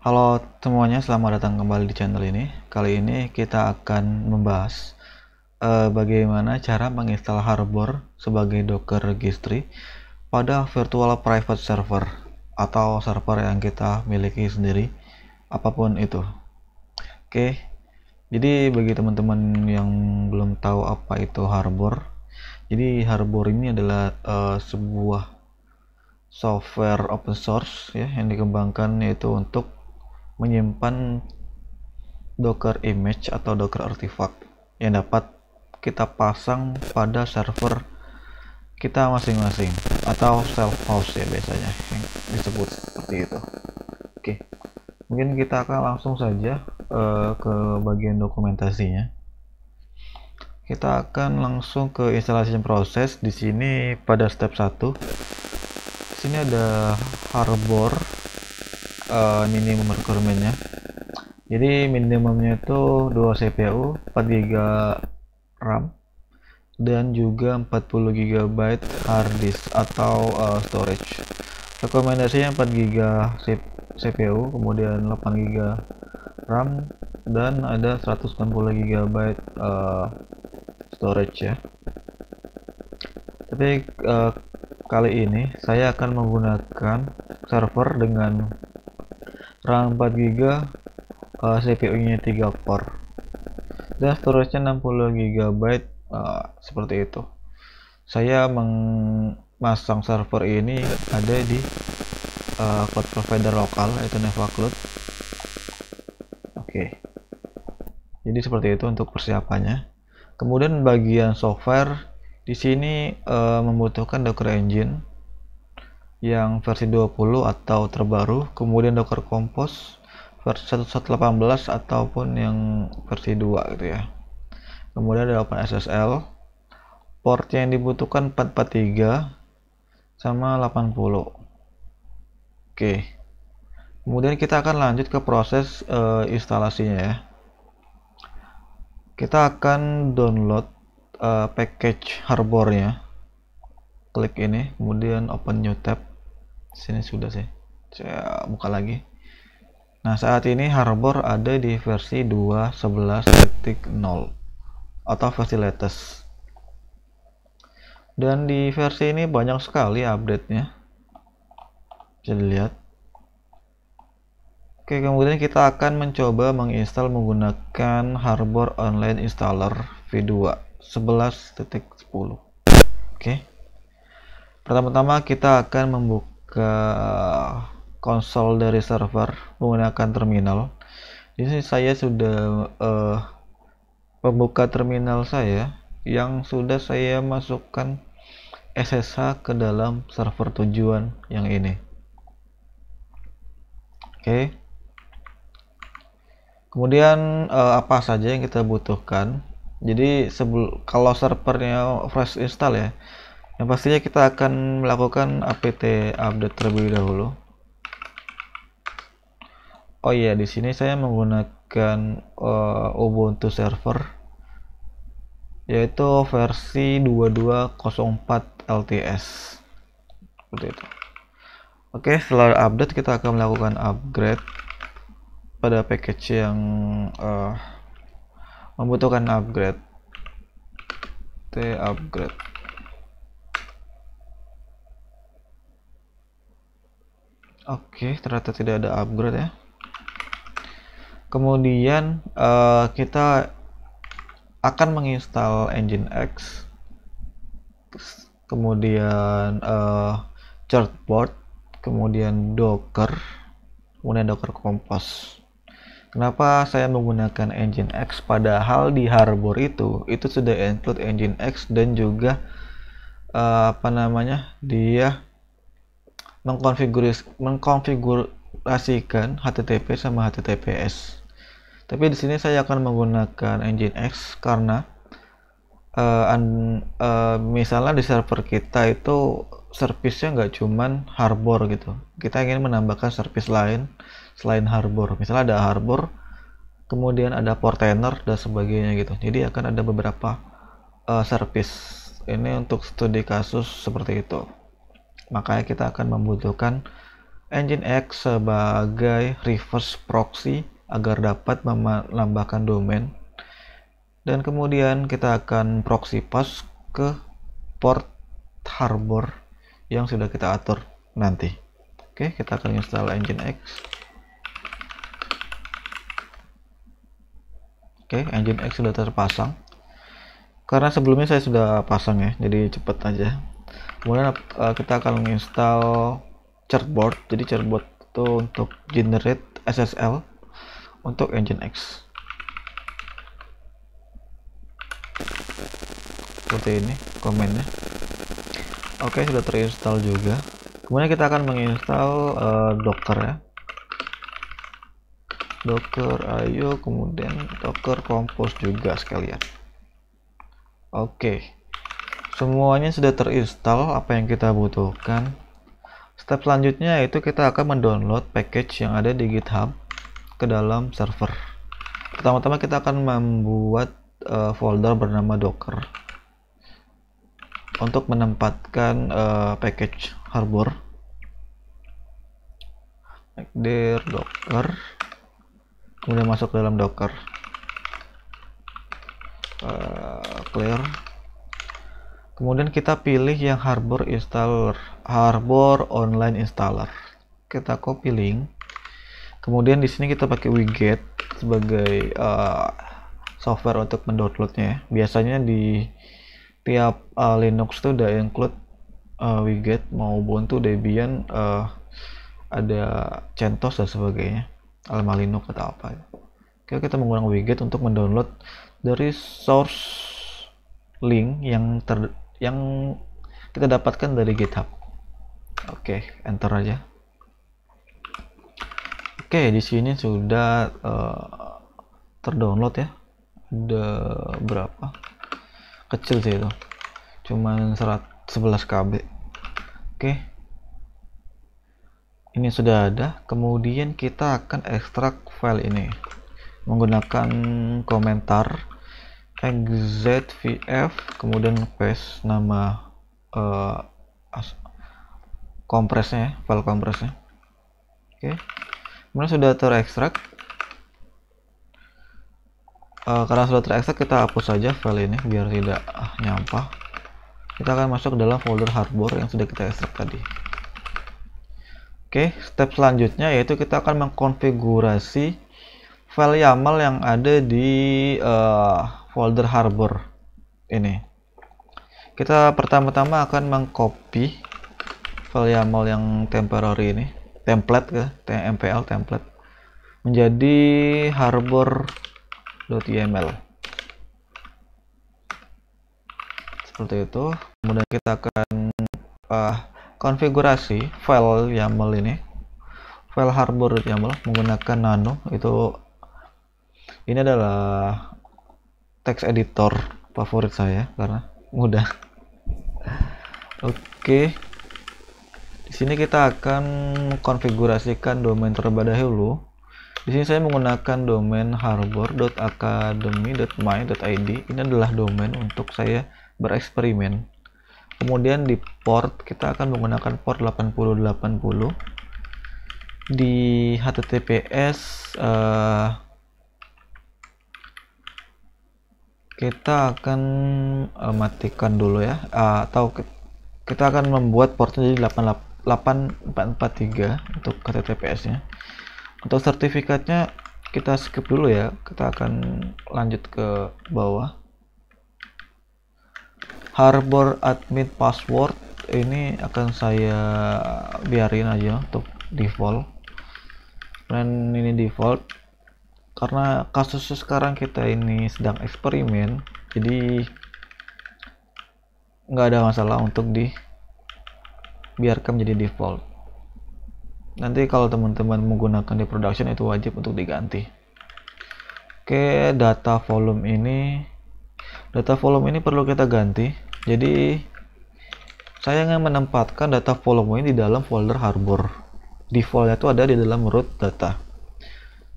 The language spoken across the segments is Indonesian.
Halo semuanya, selamat datang kembali di channel ini. Kali ini kita akan membahas bagaimana cara menginstal Harbor sebagai Docker registry pada virtual private server atau server yang kita miliki sendiri, apapun itu. Oke, jadi bagi teman-teman yang belum tahu apa itu Harbor, jadi Harbor ini adalah sebuah software open source ya yang dikembangkan yaitu untuk menyimpan Docker image atau Docker artifact yang dapat kita pasang pada server kita masing-masing atau self host ya biasanya yang disebut seperti itu. Oke, mungkin kita akan langsung saja ke bagian dokumentasinya. Kita akan langsung ke installation proses. Di sini pada step 1 di sini ada Harbor minimum requirement-nya. Jadi minimumnya itu 2 CPU, 4 GB RAM, dan juga 40 GB hard disk atau storage. Rekomendasinya 4 GB CPU, kemudian 8 GB RAM, dan ada 160 GB storage ya. Tapi kali ini saya akan menggunakan server dengan RAM 4 GB, CPU-nya 3 core, dan storage-nya 60 GB, seperti itu. Saya memasang server ini ada di cloud provider lokal yaitu Navacloud. Oke, jadi seperti itu untuk persiapannya. Kemudian bagian software di sini membutuhkan Docker Engine yang versi 20 atau terbaru, kemudian Docker Compose versi 1.18 ataupun yang versi 2 gitu ya. Kemudian ada OpenSSL, port yang dibutuhkan 443 sama 80. Oke, kemudian kita akan lanjut ke proses instalasinya ya. Kita akan download package Harbornya. Klik ini, kemudian open new tab. Sini sudah sih, saya buka lagi. Nah, saat ini Harbor ada di versi 2.11.0 atau versi latest. Dan di versi ini banyak sekali update-nya. Bisa dilihat. Oke, kemudian kita akan mencoba menginstal menggunakan Harbor Online Installer V2 11.10. Oke. Pertama-tama kita akan membuka konsol dari server menggunakan terminal. Di sini saya sudah membuka terminal saya yang sudah saya masukkan SSH ke dalam server tujuan yang ini. Oke. Kemudian apa saja yang kita butuhkan? Jadi kalau servernya fresh install ya, yang pastinya kita akan melakukan apt update terlebih dahulu. Oh iya, di sini saya menggunakan Ubuntu server yaitu versi 2204 LTS. Seperti itu. Oke, setelah update kita akan melakukan upgrade pada package yang membutuhkan upgrade. Upgrade. Oke, ternyata tidak ada upgrade ya. Kemudian kita akan menginstal Nginx, kemudian Chartboard, kemudian Docker, kemudian Docker Compose. Kenapa saya menggunakan Nginx padahal di Harbor itu sudah include Nginx dan juga dia mengkonfigurasikan HTTP sama HTTPS. Tapi di sini saya akan menggunakan Nginx karena misalnya di server kita itu servisnya nggak cuman Harbor gitu. Kita ingin menambahkan servis lain selain Harbor. Misalnya ada Harbor, kemudian ada Portainer dan sebagainya gitu. Jadi akan ada beberapa servis. Ini untuk studi kasus seperti itu. Makanya kita akan membutuhkan Nginx sebagai reverse proxy agar dapat menambahkan domain, dan kemudian kita akan proxy pass ke port harbor yang sudah kita atur nanti. Oke, kita akan install Nginx. Oke, Nginx sudah terpasang. Karena sebelumnya saya sudah pasang ya, jadi cepet aja. Kemudian kita akan menginstal Certboard. Jadi Certboard itu untuk generate SSL untuk Nginx. Seperti ini komennya. Oke, sudah terinstall juga. Kemudian kita akan menginstal Docker ya. Docker IO, kemudian Docker Compose juga sekalian. Oke, semuanya sudah terinstall apa yang kita butuhkan. Step selanjutnya yaitu kita akan mendownload package yang ada di GitHub ke dalam server. Pertama-tama kita akan membuat folder bernama Docker untuk menempatkan package harbor. Make dir Docker, kemudian masuk ke dalam Docker. Clear. Kemudian kita pilih yang harbor installer, harbor online installer. Kita copy link. Kemudian di sini kita pakai widget sebagai software untuk mendownloadnya ya. Biasanya di tiap Linux itu udah include widget, mau Ubuntu, Debian, ada CentOS dan sebagainya, Alma Linux atau apa. Oke, kita menggunakan widget untuk mendownload dari source link yang kita dapatkan dari GitHub. Oke, enter aja. Oke, di sini sudah terdownload ya. Ada berapa? Kecil sih itu. Cuman 11 KB. Oke. Ini sudah ada. Kemudian kita akan ekstrak file ini menggunakan komentar xzvf, kemudian paste nama kompresnya, file kompresnya. Oke, kemudian sudah terekstrak. Karena sudah terekstrak, kita hapus saja file ini biar tidak nyampah. Kita akan masuk ke dalam folder harbor yang sudah kita ekstrak tadi. Oke, step selanjutnya yaitu kita akan mengkonfigurasi file YAML yang ada di folder harbor ini. Kita pertama-tama akan mengcopy file YAML yang temporary ini, template ke mpl template, menjadi harbor.yml seperti itu. Kemudian kita akan konfigurasi file YAML ini, file harbor.yml menggunakan nano. Ini adalah text editor favorit saya karena mudah. Oke, di sini kita akan konfigurasikan domain terlebih dahulu. Di sini saya menggunakan domain harbor.academy.my.id. Ini adalah domain untuk saya bereksperimen. Kemudian di port kita akan menggunakan port 8080. Di HTTPS kita akan matikan dulu ya, atau kita akan membuat portnya jadi 8443 untuk HTTPS nya. Untuk sertifikatnya kita skip dulu ya, kita akan lanjut ke bawah. Harbor admin password ini akan saya biarin aja untuk default, dan ini default karena kasusnya sekarang kita ini sedang eksperimen, jadi nggak ada masalah untuk dibiarkan menjadi default. Nanti kalau teman-teman menggunakan di production itu wajib untuk diganti. Oke, data volume ini perlu kita ganti. Jadi saya ingin menempatkan data volume ini di dalam folder harbor. Defaultnya itu ada di dalam root data.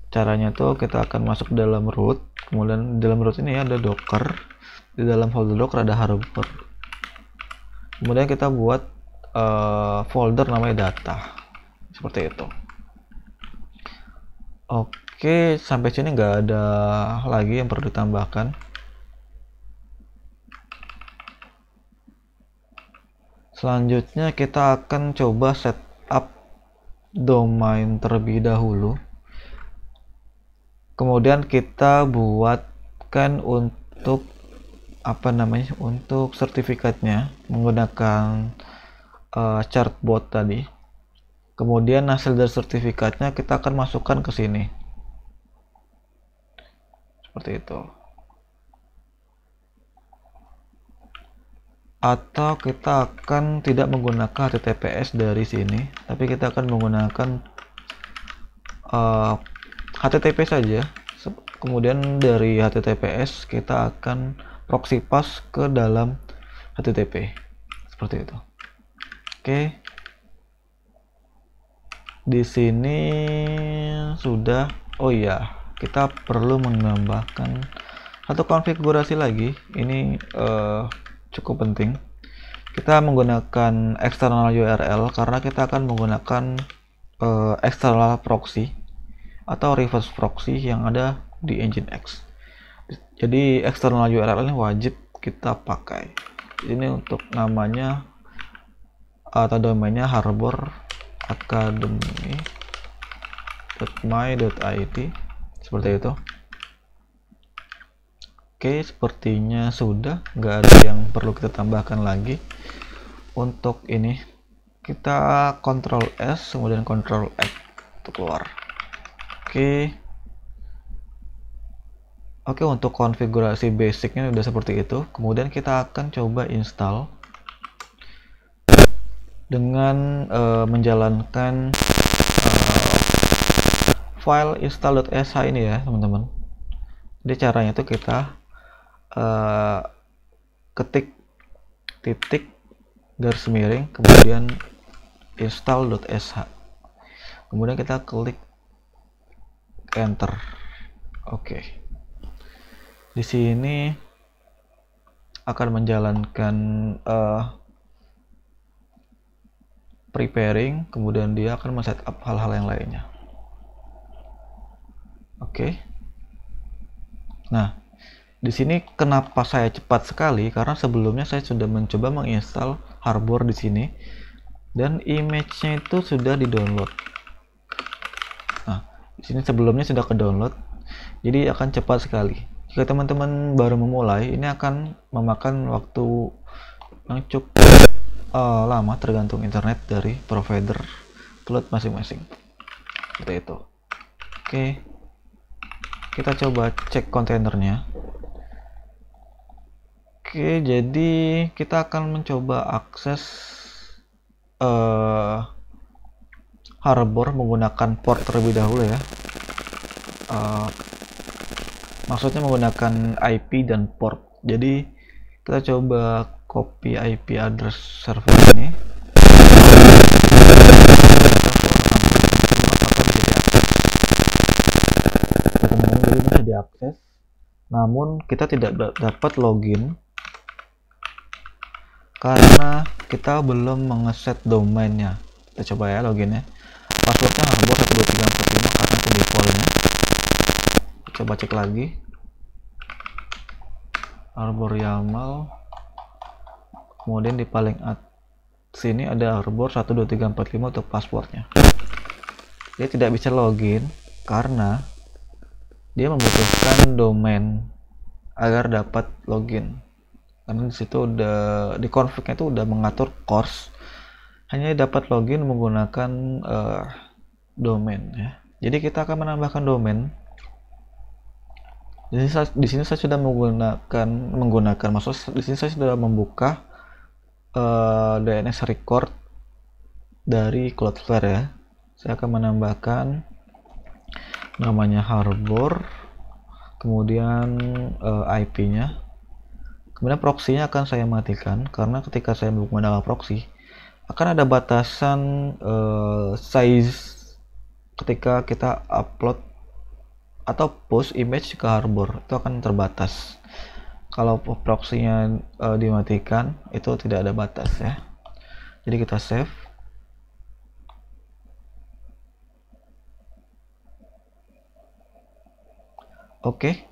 Caranya tuh kita akan masuk ke dalam root, kemudian di dalam root ini ada docker, di dalam folder docker ada harbor. Kemudian kita buat folder namanya data. seperti itu. Oke, sampai sini nggak ada lagi yang perlu ditambahkan. Selanjutnya kita akan coba setup domain terlebih dahulu. Kemudian kita buatkan untuk untuk sertifikatnya menggunakan chartbot tadi. Kemudian hasil dari sertifikatnya kita akan masukkan ke sini. Seperti itu. Atau kita akan tidak menggunakan HTTPS dari sini, tapi kita akan menggunakan HTTP saja. Kemudian dari HTTPS kita akan proxy pass ke dalam HTTP. Seperti itu. Oke. Di sini sudah. Oh iya, kita perlu menambahkan satu konfigurasi lagi. Ini cukup penting. Kita menggunakan external URL karena kita akan menggunakan external proxy atau reverse proxy yang ada di Nginx. Jadi external URL ini wajib kita pakai. Ini untuk namanya atau domainnya harbor academy.my.it seperti itu. Oke, sepertinya sudah, nggak ada yang perlu kita tambahkan lagi. Untuk ini kita Ctrl S kemudian Ctrl X untuk keluar. Oke, untuk konfigurasi basicnya udah seperti itu. Kemudian kita akan coba install dengan menjalankan file install.sh ini ya teman-teman. Jadi caranya itu kita ketik titik garis miring kemudian install.sh, kemudian kita klik enter. Oke, di sini akan menjalankan preparing, kemudian dia akan men-setup hal-hal yang lainnya. Oke. Nah, di sini kenapa saya cepat sekali? Karena sebelumnya saya sudah mencoba menginstal Harbor di sini dan image-nya itu sudah di-download. Nah, di sini sebelumnya sudah ke-download, jadi akan cepat sekali. Jika teman-teman baru memulai, ini akan memakan waktu yang cukup lama tergantung internet dari provider cloud masing-masing. Seperti itu. Oke, kita coba cek kontainernya. Oke, jadi kita akan mencoba akses Harbor menggunakan port terlebih dahulu ya. Maksudnya menggunakan IP dan port. Jadi kita coba copy IP address server ini. Teman-teman, jadi bisa diakses. Namun kita tidak dapat login karena kita belum mengeset domainnya. Kita coba ya loginnya. Passwordnya harbor 12345 karena itu defaultnya. Coba cek lagi. Harbor YAML. Kemudian di paling sini ada harbor 12345 untuk passwordnya. Dia tidak bisa login karena dia membutuhkan domain agar dapat login. Karena disitu udah di config-nya itu udah mengatur course hanya dapat login menggunakan domain ya. Jadi kita akan menambahkan domain. Di sini saya sudah menggunakan maksud di sini saya sudah membuka DNS record dari Cloudflare ya. Saya akan menambahkan namanya harbor, kemudian IP-nya. Kemudian proxy-nya akan saya matikan karena ketika saya menggunakan proxy akan ada batasan size ketika kita upload atau post image ke harbor, itu akan terbatas. Kalau proxy-nya dimatikan itu tidak ada batas ya. Jadi kita save. Oke,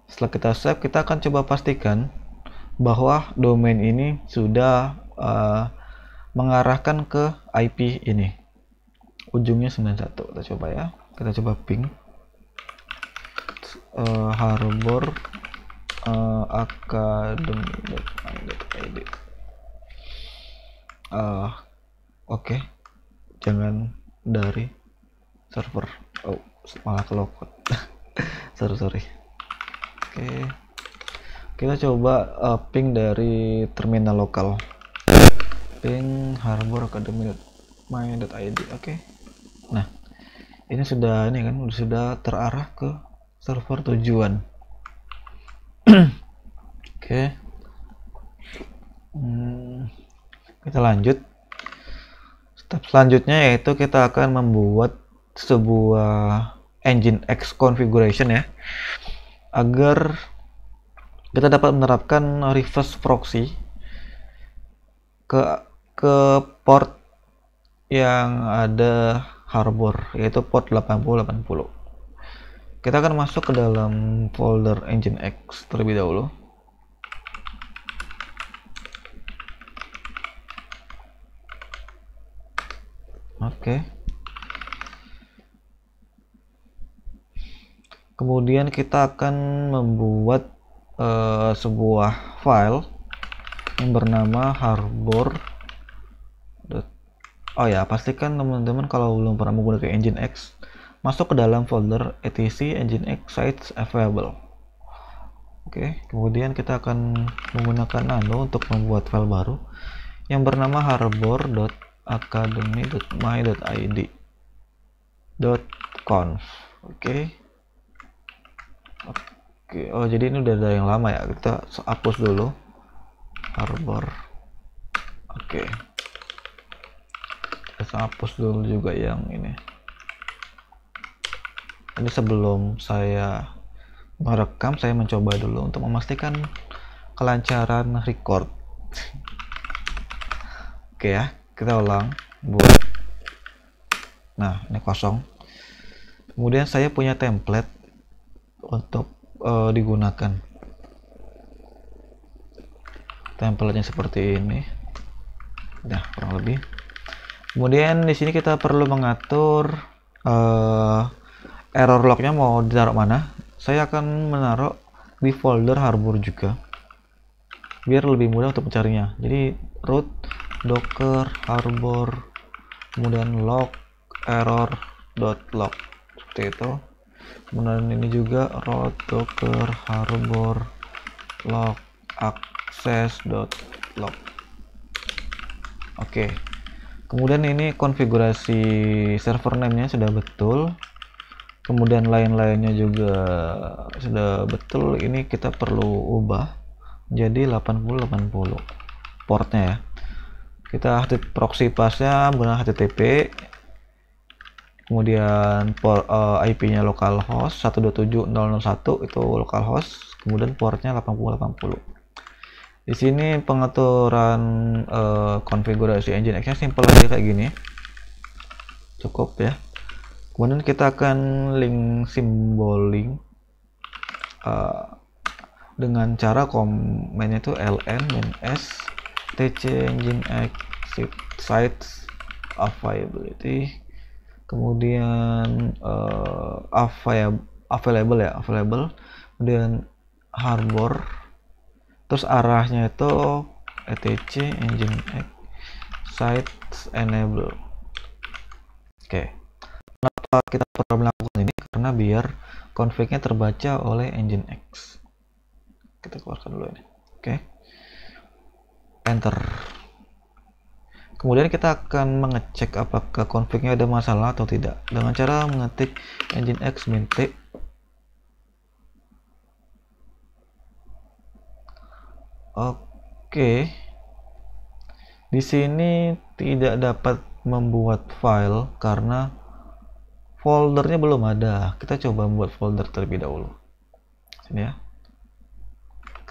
setelah kita save, kita akan coba pastikan bahwa domain ini sudah mengarahkan ke IP ini, ujungnya 91. Kita coba ya, kita coba ping harbor academy.id. Oke, jangan dari server. Oh, malah ke logout. sorry. Oke, kita coba ping dari terminal lokal, ping harbor academy.my.id. Oke, nah ini sudah terarah ke server tujuan. Oke, kita lanjut. Step selanjutnya yaitu kita akan membuat sebuah Nginx configuration ya, agar kita dapat menerapkan reverse proxy ke port yang ada harbor, yaitu port 8080. Kita akan masuk ke dalam folder Nginx terlebih dahulu. Oke. Kemudian kita akan membuat sebuah file yang bernama harbor. Oh ya, pastikan teman-teman kalau belum pernah menggunakan Nginx, masuk ke dalam folder etc Nginx sites available. Oke, kemudian kita akan menggunakan nano untuk membuat file baru yang bernama harbor.academy.my.id.conf. Oke, oh jadi ini udah ada yang lama ya, kita hapus dulu harbor. Oke, kita hapus dulu juga yang ini. Ini sebelum saya merekam, saya mencoba dulu untuk memastikan kelancaran record. Oke ya, kita ulang buat. Nah, ini kosong. Kemudian saya punya template untuk digunakan. Templatenya seperti ini. Nah, kurang lebih. Kemudian di sini kita perlu mengatur error lognya mau ditaruh mana. Saya akan menaruh di folder harbor juga, biar lebih mudah untuk mencarinya. Jadi root docker harbor, kemudian log error.log seperti itu. Kemudian ini juga root docker harbor log access.log. Oke, kemudian ini konfigurasi server name-nya sudah betul, kemudian lain-lainnya juga sudah betul. Ini kita perlu ubah jadi 8080 portnya ya. Kita proxy pass-nya menggunakan HTTP, kemudian IP-nya localhost 127.0.0.1 itu localhost, kemudian portnya 8080. Di sini pengaturan konfigurasi Nginx-nya simple aja kayak gini, cukup ya. Kemudian kita akan link symboling dengan cara komennya itu ln-s tc nginx sites availability, kemudian available, kemudian harbor, terus arahnya itu etc nginx sites enable. Oke, kenapa kita perlu melakukan ini? Karena biar config-nya terbaca oleh Nginx. Kita keluarkan dulu ini. Oke, enter. Kemudian kita akan mengecek apakah config-nya ada masalah atau tidak dengan cara mengetik nginx -t. Oke, di sini tidak dapat membuat file karena foldernya belum ada. Kita coba membuat folder terlebih dahulu. Sini ya.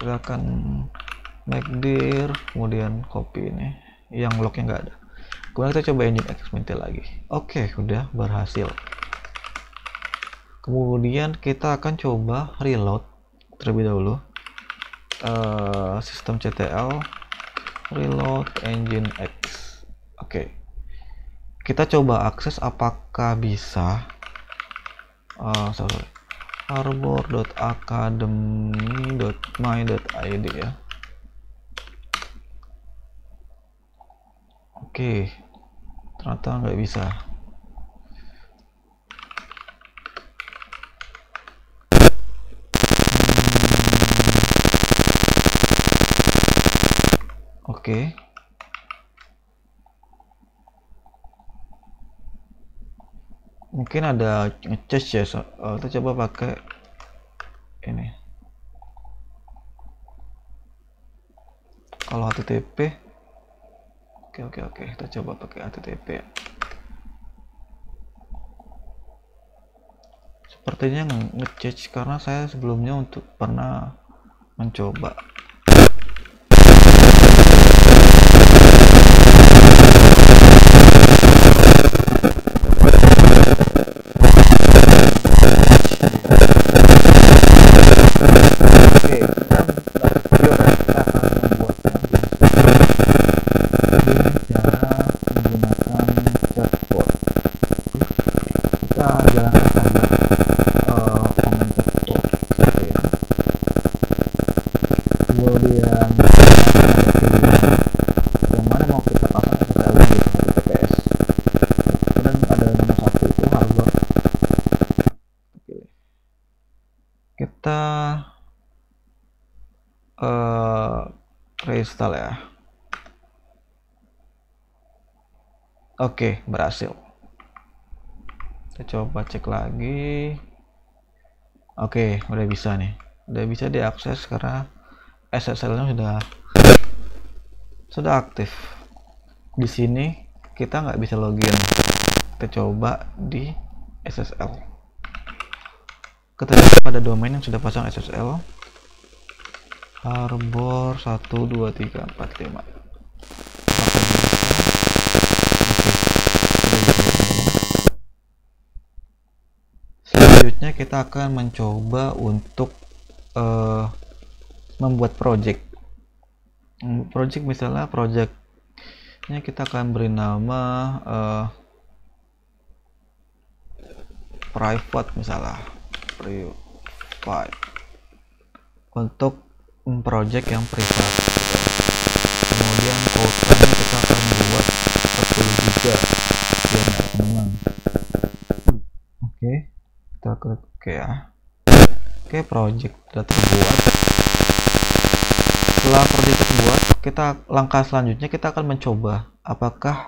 Kita akan make dir, kemudian copy ini yang lognya nggak ada. Kemudian kita coba nginx -t lagi. Oke, udah berhasil. Kemudian kita akan coba reload terlebih dahulu. Systemctl reload nginx. Oke. Kita coba akses apakah bisa. harbor.academy.my.id ya. Oke, ternyata nggak bisa. Oke. Mungkin ada nge-cache ya. Kita coba pakai ini. Kalau HTTP, oke, kita coba pakai HTTP ya. Sepertinya nge-cache karena saya sebelumnya pernah mencoba. Kemudian yang mana mau kita pasang SSL di HTTPS, dan ada nomor satu itu harbor. Kita reinstall ya. Oke, berhasil. Kita coba cek lagi. Oke, udah bisa nih, udah bisa diakses karena SSL-nya sudah aktif. Di sini kita nggak bisa login. Kita coba di SSL. Kita lihat pada domain yang sudah pasang SSL. Harbor 12345. Selanjutnya kita akan mencoba untuk membuat project. Misalnya projectnya kita akan beri nama private, misalnya private, untuk project yang privat. Kemudian kuotanya kita akan buat 10 giga biar nggak teman. Oke, kita klik oke ya. Oke, project sudah terbuat. Setelah project terbuat, langkah selanjutnya kita akan mencoba apakah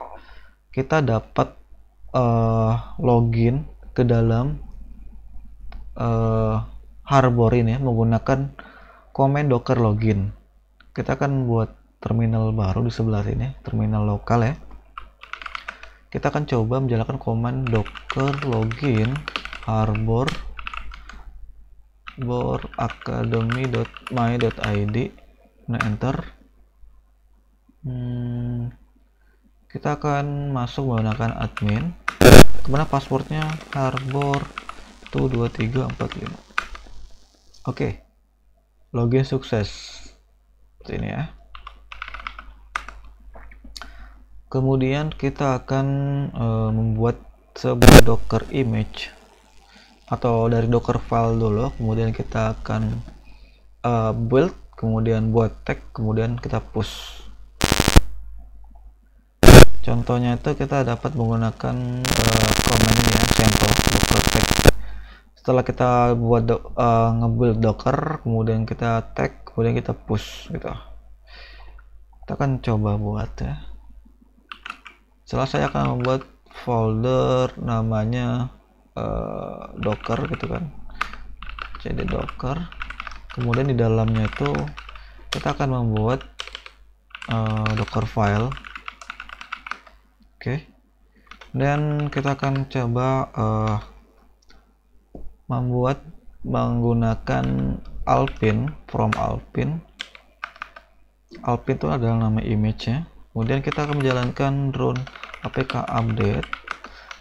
kita dapat login ke dalam harbor ini menggunakan komen docker login. Kita akan buat terminal baru di sebelah sini, terminal lokal ya. Kita akan coba menjalankan komen docker login harbor academy.my.id. Nah, enter. Kita akan masuk menggunakan admin. Kemudian passwordnya harbor 12345. Oke, login sukses. Seperti ini ya. Kemudian kita akan membuat sebuah docker image atau dari docker file dulu. Kemudian kita akan build, kemudian buat tag, kemudian kita push. Contohnya itu kita dapat menggunakan command ini ya, sample docker tag. Setelah kita buat nge-build docker, kemudian kita tag, kemudian kita push gitu. Kita akan coba buat ya. Setelah saya akan membuat folder namanya docker gitu kan, jadi docker. Kemudian di dalamnya itu kita akan membuat docker file. Oke, dan kita akan coba membuat menggunakan Alpine, from Alpine. Alpine itu adalah nama image-nya. Kemudian kita akan menjalankan run apk update,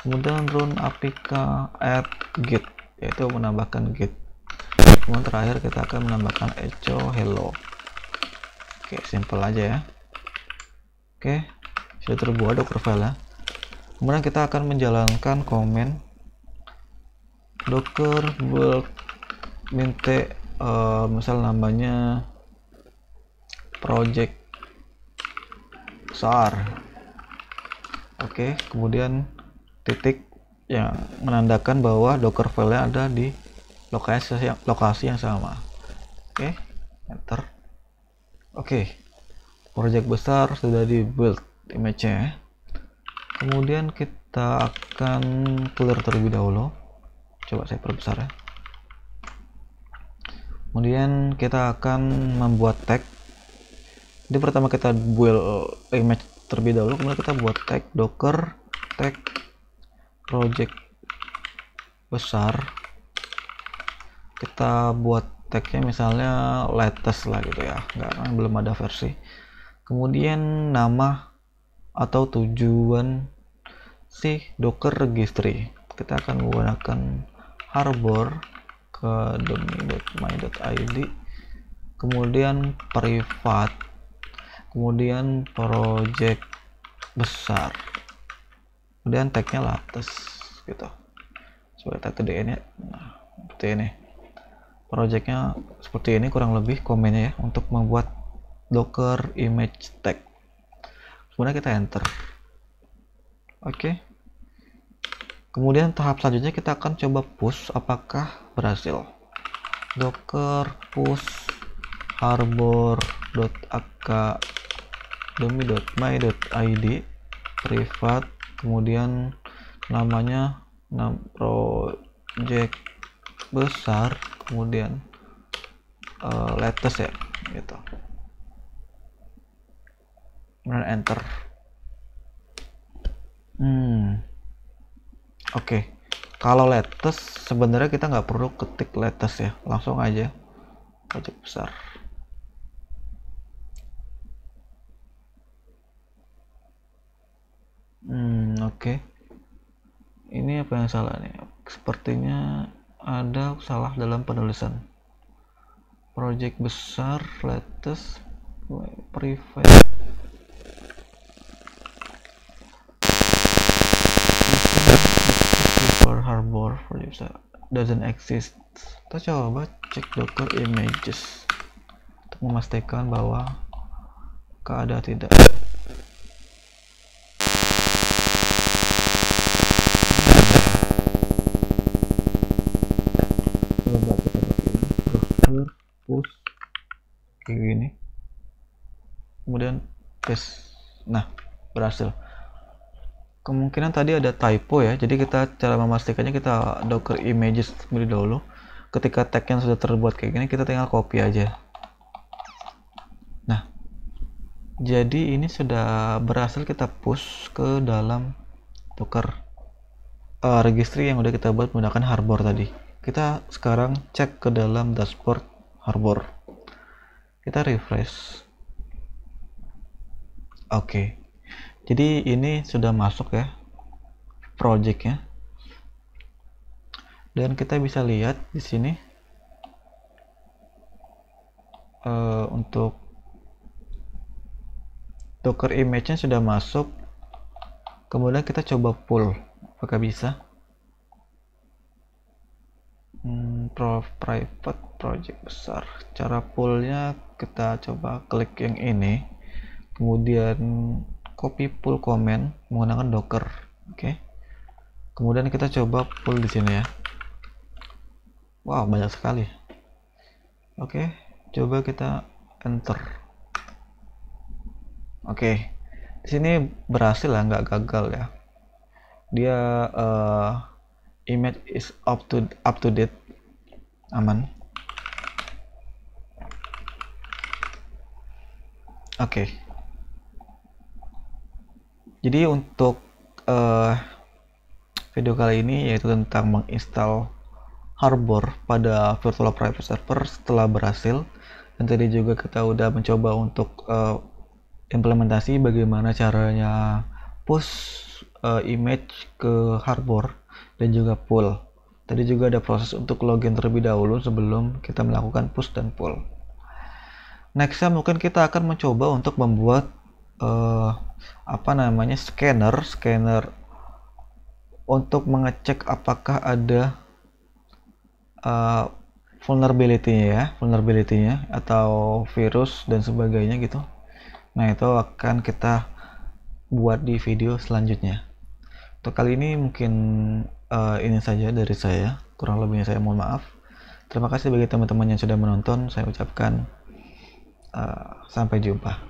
kemudian run apk add git yaitu menambahkan git. Kemudian terakhir kita akan menambahkan echo hello. Oke, simple aja ya. Oke, sudah terbuat docker file. Kemudian kita akan menjalankan command docker build minte, misal namanya project besar. Oke, kemudian titik yang menandakan bahwa docker file-nya ada di lokasi yang sama. Oke, enter. Oke, project besar sudah di build image-nya. Kemudian kita akan clear terlebih dahulu. Coba saya perbesar ya. Kemudian kita akan membuat tag. Jadi pertama kita build image terlebih dahulu, kemudian kita buat tag docker tag project besar. Kita buat tagnya misalnya latest lah gitu ya, karena belum ada versi. Kemudian nama atau tujuan si docker registry, kita akan menggunakan harbor ke domain.my.id, kemudian privat, kemudian project besar, kemudian tagnya latest gitu sebagai tag gede ya. Nah, seperti ini projectnya, seperti ini kurang lebih komennya ya untuk membuat docker image tag. Kemudian kita enter. Oke, kemudian tahap selanjutnya kita akan coba push apakah berhasil. Docker push harbor.academy.my.id privat, kemudian namanya project besar, kemudian latest ya gitu, kemudian enter. Oke, kalau latest sebenarnya kita nggak perlu ketik latest ya, langsung aja project besar. Oke. Ini apa yang salah nih? Sepertinya ada salah dalam penulisan. Project besar latest private for harbor project besar doesn't exist. Kita coba cek docker images untuk memastikan bahwa ada tidak. Coba kita pakai docker push kayak gini, kemudian paste. Nah, berhasil. Kemungkinan tadi ada typo ya, jadi kita cara memastikannya kita docker images terlebih dahulu. Ketika tag yang sudah terbuat kayak gini, kita tinggal copy aja. Nah, jadi ini sudah berhasil kita push ke dalam docker registry yang udah kita buat menggunakan harbor tadi. Kita sekarang cek ke dalam dashboard harbor, kita refresh. Oke, jadi ini sudah masuk ya projectnya, dan kita bisa lihat di sini untuk docker image-nya sudah masuk. Kemudian kita coba pull, apakah bisa. Private project besar, cara pullnya kita coba klik yang ini, kemudian copy pull command menggunakan docker. Oke, kemudian kita coba pull di sini ya. Wow, banyak sekali. Oke, coba kita enter. Oke, di sini berhasil lah, nggak gagal ya. Dia image is up to date, aman. Oke. Jadi untuk video kali ini yaitu tentang menginstal harbor pada virtual private server setelah berhasil, dan tadi juga kita udah mencoba untuk implementasi bagaimana caranya push image ke harbor dan juga pull. Tadi juga ada proses untuk login terlebih dahulu sebelum kita melakukan push dan pull. Nextnya mungkin kita akan mencoba untuk membuat scanner untuk mengecek apakah ada vulnerability-nya atau virus dan sebagainya gitu. Nah, itu akan kita buat di video selanjutnya. Untuk kali ini mungkin ini saja dari saya. Kurang lebihnya saya mohon maaf. Terima kasih bagi teman-teman yang sudah menonton. Saya ucapkan sampai jumpa.